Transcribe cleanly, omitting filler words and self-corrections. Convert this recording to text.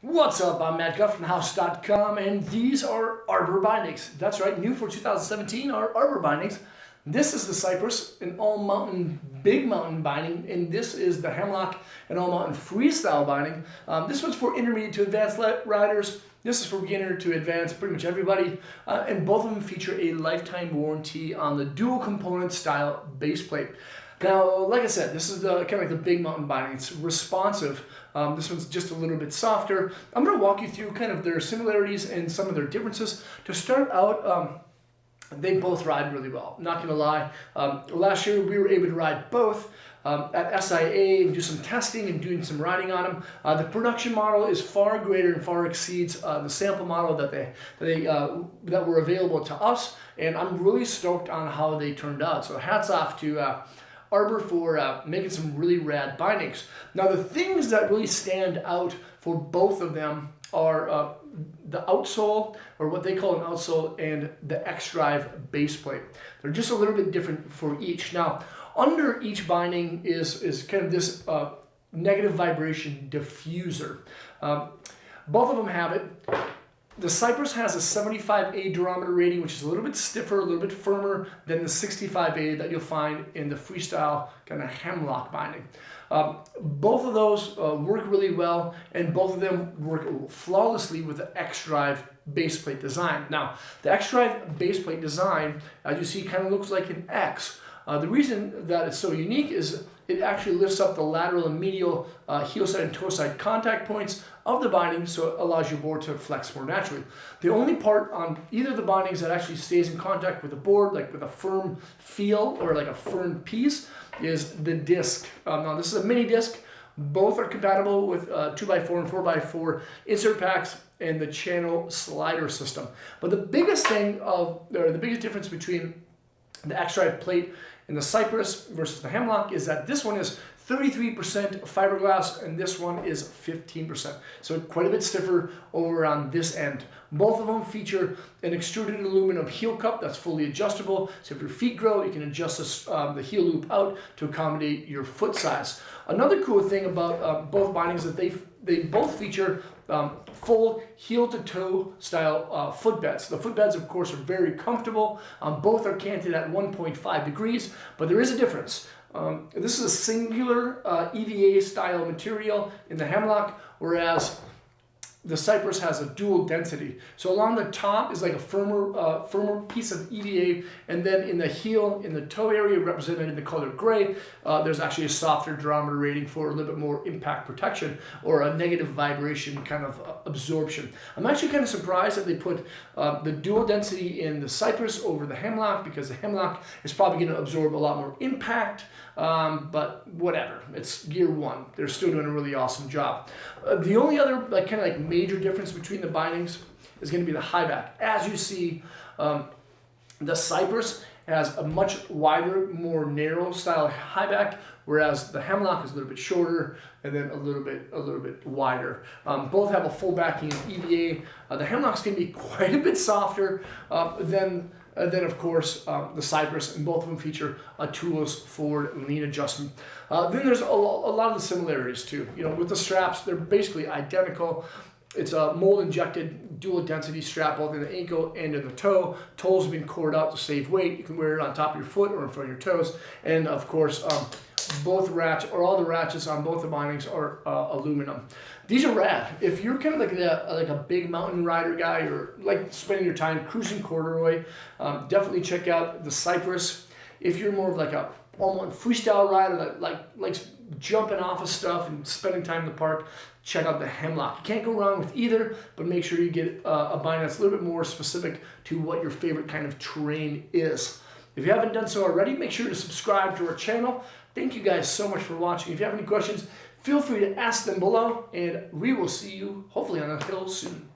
What's up? I'm Matt Guff from House.com, and these are Arbor Bindings. That's right, new for 2017 are Arbor Bindings. This is the Cypress, an all-mountain, big mountain binding, and this is the Hemlock, an all-mountain freestyle binding. This one's for intermediate to advanced riders. This is for beginner to advanced, pretty much everybody. And both of them feature a lifetime warranty on the dual component style base plate. Now, like I said, this is kind of like the big mountain binding. It's responsive. This one's just a little bit softer. I'm going to walk you through kind of their similarities and some of their differences. To start out, they both ride really well, not going to lie. Last year, we were able to ride both at SIA and do some testing and doing some riding on them. The production model is far greater and far exceeds the sample model that were available to us, and I'm really stoked on how they turned out. So hats off to Arbor for making some really rad bindings. Now, the things that really stand out for both of them are the outsole, or what they call an outsole, and the Xdrive Baseplate. They're just a little bit different for each. Now, under each binding is kind of this negative vibration diffuser. Both of them have it. The Cypress has a 75A durometer rating, which is a little bit stiffer, a little bit firmer than the 65A that you'll find in the freestyle kind of Hemlock binding. Both of those work really well, and both of them work flawlessly with the Xdrive baseplate design. Now, the Xdrive baseplate design, as you see, kind of looks like an X. The reason that it's so unique is it actually lifts up the lateral and medial heel side and toe side contact points of the binding, so it allows your board to flex more naturally. The only part on either of the bindings that actually stays in contact with the board, like with a firm feel or like a firm piece, is the disc. Now, this is a mini disc. Both are compatible with 2x4 and 4x4 insert packs and the channel slider system. But the biggest difference between the Xdrive plate and the Cypress versus the Hemlock is that this one is 33% fiberglass and this one is 15%. So quite a bit stiffer over on this end. Both of them feature an extruded aluminum heel cup that's fully adjustable. So if your feet grow, you can adjust the heel loop out to accommodate your foot size. Another cool thing about both bindings is that they both feature full heel-to-toe style footbeds. The footbeds, of course, are very comfortable. Both are canted at 1.5 degrees, but there is a difference. This is a singular EVA style material in the Hemlock, whereas the Cypress has a dual density. So along the top is like a firmer piece of EVA, and then in the heel, in the toe area, represented in the color gray, there's actually a softer durometer rating for a little bit more impact protection or a negative vibration kind of absorption. I'm actually kind of surprised that they put the dual density in the Cypress over the Hemlock, because the Hemlock is probably going to absorb a lot more impact, but whatever. It's year one. They're still doing a really awesome job. The only other kind of major difference between the bindings is going to be the high back. As you see, the Cypress has a much wider, more narrow style high back, whereas the Hemlock is a little bit shorter and then a little bit wider. Both have a full backing of EVA. The Hemlock's going to be quite a bit softer than of course, the Cypress, and both of them feature a toolless forward lean adjustment. Then there's a lot of the similarities too. You know, with the straps, they're basically identical. It's a mold injected dual density strap both in the ankle and in the toe. Toes have been cored out to save weight. You can wear it on top of your foot or in front of your toes. And of course, both ratchets, or all the ratchets on both the bindings, are aluminum. These are rad. If you're kind of like a big mountain rider guy, or like spending your time cruising corduroy, definitely check out the Cypress. If you're more of like a almost freestyle rider that likes jumping off of stuff and spending time in the park, check out the Hemlock. You can't go wrong with either, but make sure you get a binding that's a little bit more specific to what your favorite kind of terrain is. If you haven't done so already, make sure to subscribe to our channel. Thank you guys so much for watching. If you have any questions, feel free to ask them below, and we will see you hopefully on the hill soon.